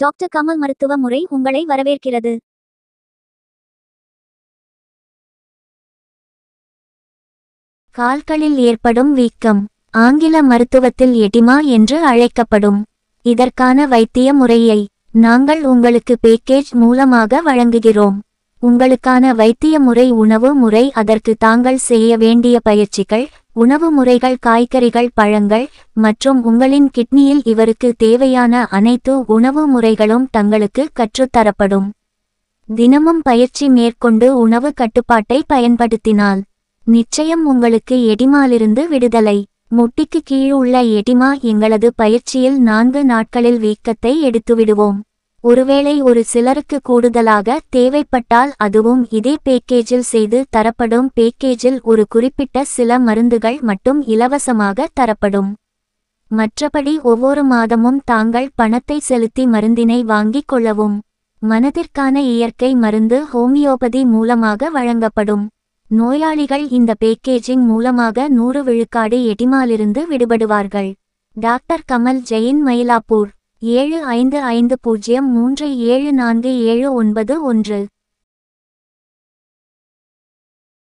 Doctor Kamal மருத்துவ முறை உங்களை வரவேற்கிறது. கால்களில் ஏற்படும் வீக்கம் ஆங்கில மருத்துவத்தில் எடிமா என்று அழைக்கப்படும். இதற்கான வைத்திய முறையை நாங்கள் உங்களுக்கு பேக்கேஜ் மூலமாக வழங்குகிறோம். உங்களுக்கான வைத்திய முறை உணவு முறை. அதற்கு தாங்கள் செய்ய வேண்டிய பயிற்சிகள், உணவு முறைகள், காய்கறிகள், பழங்கள் மற்றும் உங்களின் கிட்னியில் இவருக்கு தேவையான அனைத்து உணவு முறைகளும் தங்களுக்கு கற்றுத்தரப்படும். தினமும் பயிற்சி மேற்கொண்டு உணவு கட்டுப்பாட்டை பயன்படுத்தினால் நிச்சயம் உங்களுக்கு எடிமாலிருந்து விடுதலை. முட்டிக்கு கீழ் உள்ள எடிமா. எங்களது பயிற்சியில் 4 நாட்களில் வீக்கத்தை எடுத்துவிடுவோம். ஒருவேளை ஒரு சிலருக்கு கூடுதலாக தேவைப்பட்டால் அதுவும் இதே பேக்கேஜில் செய்து தரப்படும். பேக்கேஜில் ஒரு குறிப்பிட்ட சில மருந்துகள் மட்டும் இலவசமாக தரப்படும். மற்றபடி ஒவ்வொரு மாதமும் தாங்கள் பணத்தை செலுத்தி மருந்தினை வாங்கிக் கொள்ளவும். மனதிற்கான இயற்கை மருந்து ஹோமியோபதி மூலமாக வழங்கப்படும். நோயாளிகள் இந்த பேக்கேஜிங் மூலமாக 100 விழுக்காடு எடிமாலிருந்து விடுபடுவார்கள். டாக்டர் கமல் ஜெயின், மயிலாப்பூர் 7550374791.